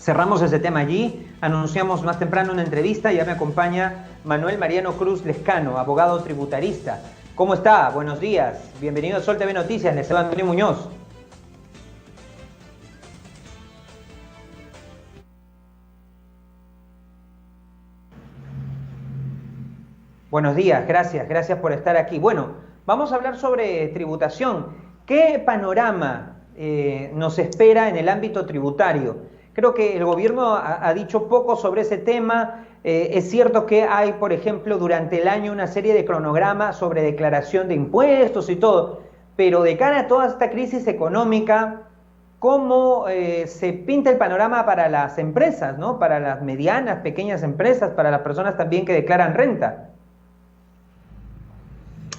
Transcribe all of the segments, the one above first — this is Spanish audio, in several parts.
cerramos ese tema allí, anunciamos más temprano una entrevista, ya me acompaña Manuel Mariano Cruz Lescano, abogado tributarista. ¿Cómo está? Buenos días, bienvenido a Sol TV Noticias, les habla Antonio Muñoz. Buenos días, gracias por estar aquí. Bueno, vamos a hablar sobre tributación. ¿Qué panorama nos espera en el ámbito tributario? Creo que el gobierno ha dicho poco sobre ese tema. Es cierto que hay, por ejemplo, durante el año una serie de cronogramas sobre declaración de impuestos y todo, pero de cara a toda esta crisis económica, ¿cómo se pinta el panorama para las empresas, ¿no? Para las medianas, pequeñas empresas, para las personas también que declaran renta?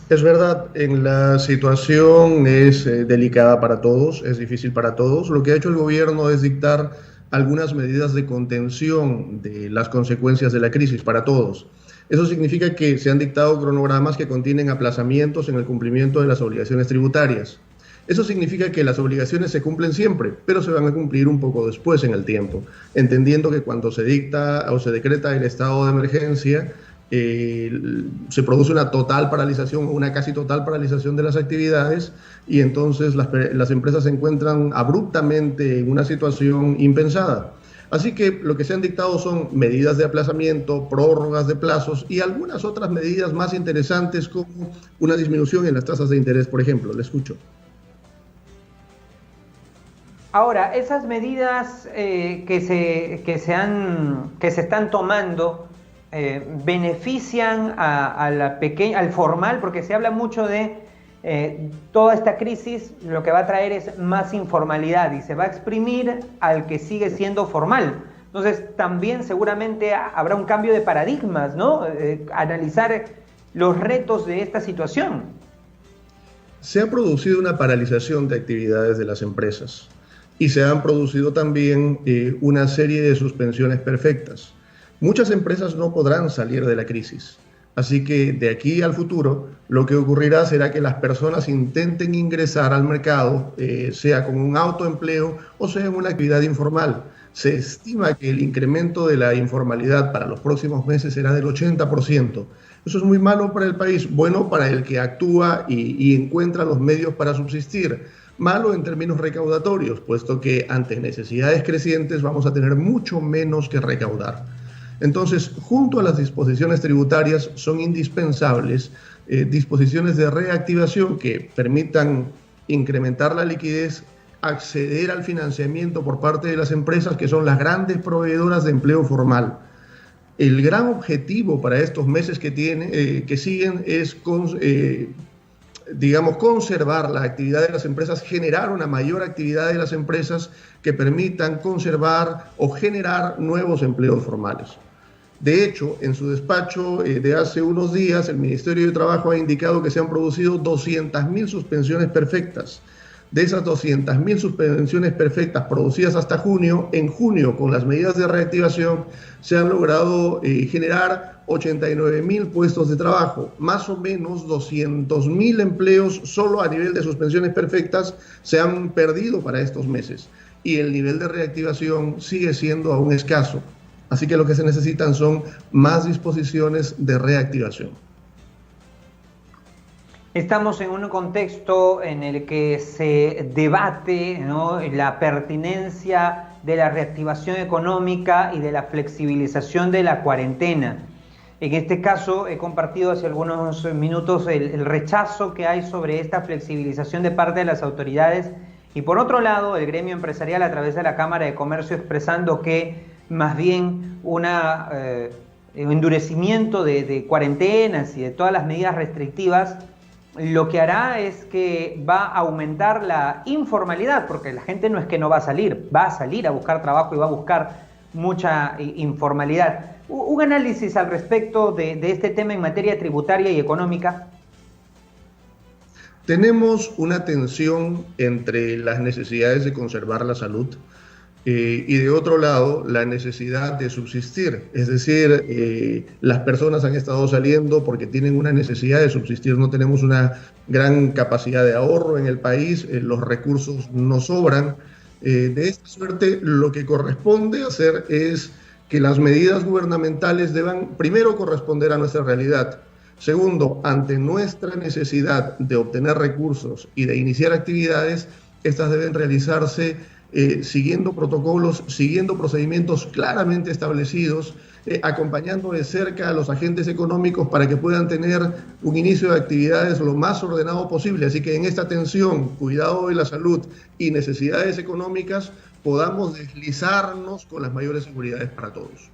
Es verdad, la situación es delicada para todos, es difícil para todos. Lo que ha hecho el gobierno es dictar algunas medidas de contención de las consecuencias de la crisis para todos. Eso significa que se han dictado cronogramas que contienen aplazamientos en el cumplimiento de las obligaciones tributarias. Eso significa que las obligaciones se cumplen siempre, pero se van a cumplir un poco después en el tiempo, entendiendo que cuando se dicta o se decreta el estado de emergencia, se produce una total paralización, una casi total paralización de las actividades, y entonces las empresas se encuentran abruptamente en una situación impensada. Así que lo que se han dictado son medidas de aplazamiento, prórrogas de plazos y algunas otras medidas más interesantes, como una disminución en las tasas de interés, por ejemplo. Le escucho. Ahora, esas medidas que se están tomando, benefician al formal, porque se habla mucho de toda esta crisis, lo que va a traer es más informalidad y se va a exprimir al que sigue siendo formal. Entonces también seguramente habrá un cambio de paradigmas, ¿no? Analizar los retos de esta situación. Se ha producido una paralización de actividades de las empresas y se han producido también una serie de suspensiones perfectas. Muchas empresas no podrán salir de la crisis, así que de aquí al futuro lo que ocurrirá será que las personas intenten ingresar al mercado, sea con un autoempleo o sea en una actividad informal. Se estima que el incremento de la informalidad para los próximos meses será del 80%. Eso es muy malo para el país, bueno para el que actúa y encuentra los medios para subsistir. Malo en términos recaudatorios, puesto que ante necesidades crecientes vamos a tener mucho menos que recaudar. Entonces, junto a las disposiciones tributarias son indispensables disposiciones de reactivación que permitan incrementar la liquidez, acceder al financiamiento por parte de las empresas que son las grandes proveedoras de empleo formal. El gran objetivo para estos meses que siguen es conservar la actividad de las empresas, generar una mayor actividad de las empresas que permitan conservar o generar nuevos empleos formales. De hecho, en su despacho de hace unos días, el Ministerio de Trabajo ha indicado que se han producido 200.000 suspensiones perfectas. De esas 200.000 suspensiones perfectas producidas hasta junio, en junio, con las medidas de reactivación, se han logrado generar 89.000 puestos de trabajo. Más o menos 200.000 empleos solo a nivel de suspensiones perfectas se han perdido para estos meses. Y el nivel de reactivación sigue siendo aún escaso. Así que lo que se necesitan son más disposiciones de reactivación. Estamos en un contexto en el que se debate, ¿no?, la pertinencia de la reactivación económica y de la flexibilización de la cuarentena. En este caso, he compartido hace algunos minutos el rechazo que hay sobre esta flexibilización de parte de las autoridades y, por otro lado, el gremio empresarial a través de la Cámara de Comercio expresando que más bien un endurecimiento de cuarentenas y de todas las medidas restrictivas lo que hará es que va a aumentar la informalidad, porque la gente no es que no va a salir a buscar trabajo y va a buscar mucha informalidad. Un análisis al respecto de este tema en materia tributaria y económica. Tenemos una tensión entre las necesidades de conservar la salud y de otro lado la necesidad de subsistir, es decir, las personas han estado saliendo porque tienen una necesidad de subsistir, no tenemos una gran capacidad de ahorro en el país, los recursos no sobran De esta suerte, lo que corresponde hacer es que las medidas gubernamentales deban, primero, corresponder a nuestra realidad. Segundo, ante nuestra necesidad de obtener recursos y de iniciar actividades, estas deben realizarse siguiendo protocolos, siguiendo procedimientos claramente establecidos, acompañando de cerca a los agentes económicos para que puedan tener un inicio de actividades lo más ordenado posible. Así que en esta tensión, cuidado de la salud y necesidades económicas, podamos deslizarnos con las mayores seguridades para todos.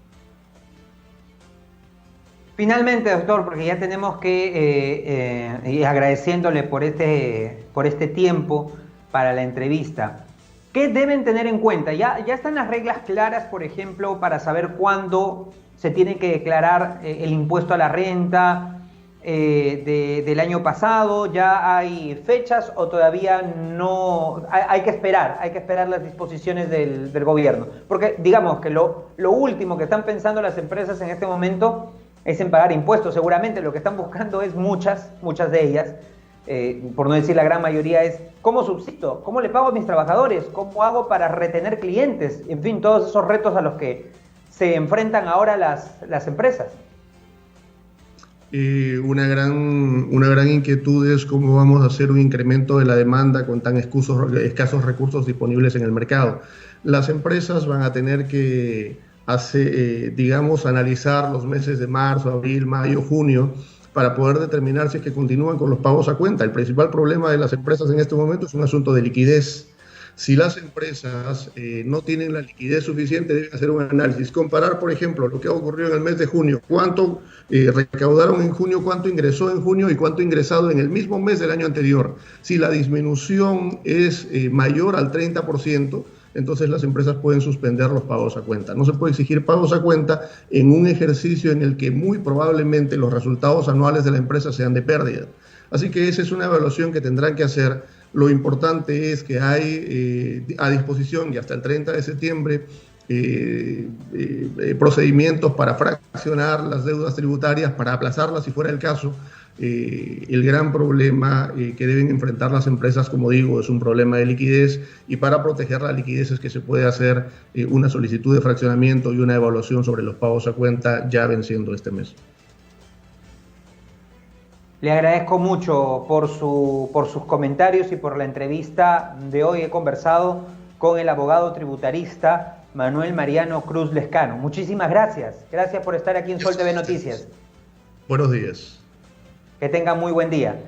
Finalmente, doctor, porque ya tenemos que, y agradeciéndole por este tiempo para la entrevista, ¿qué deben tener en cuenta? Ya están las reglas claras, por ejemplo, para saber cuándo se tiene que declarar el impuesto a la renta del año pasado. ¿Ya hay fechas o todavía no? Hay que esperar las disposiciones del gobierno. Porque digamos que lo último que están pensando las empresas en este momento es en pagar impuestos. Seguramente lo que están buscando es muchas de ellas, por no decir la gran mayoría, es ¿cómo subsisto? ¿Cómo le pago a mis trabajadores? ¿Cómo hago para retener clientes? En fin, todos esos retos a los que se enfrentan ahora las empresas. Una gran inquietud es cómo vamos a hacer un incremento de la demanda con tan escasos recursos disponibles en el mercado. Las empresas van a tener que analizar los meses de marzo, abril, mayo, junio, para poder determinar si es que continúan con los pagos a cuenta. El principal problema de las empresas en este momento es un asunto de liquidez. Si las empresas no tienen la liquidez suficiente, deben hacer un análisis. Comparar, por ejemplo, lo que ha ocurrido en el mes de junio, cuánto recaudaron en junio, cuánto ingresó en junio y cuánto ingresado en el mismo mes del año anterior. Si la disminución es mayor al 30%, entonces las empresas pueden suspender los pagos a cuenta. No se puede exigir pagos a cuenta en un ejercicio en el que muy probablemente los resultados anuales de la empresa sean de pérdida. Así que esa es una evaluación que tendrán que hacer. Lo importante es que hay a disposición y hasta el 30 de septiembre procedimientos para fraccionar las deudas tributarias, para aplazarlas si fuera el caso. El gran problema que deben enfrentar las empresas, como digo, es un problema de liquidez, y para proteger la liquidez es que se puede hacer una solicitud de fraccionamiento y una evaluación sobre los pagos a cuenta ya venciendo este mes. Le agradezco mucho por sus comentarios y por la entrevista de hoy. He conversado con el abogado tributarista Manuel Mariano Cruz Lescano. Muchísimas gracias. Gracias por estar aquí en Sol TV Noticias. Buenos días. Que tengan muy buen día.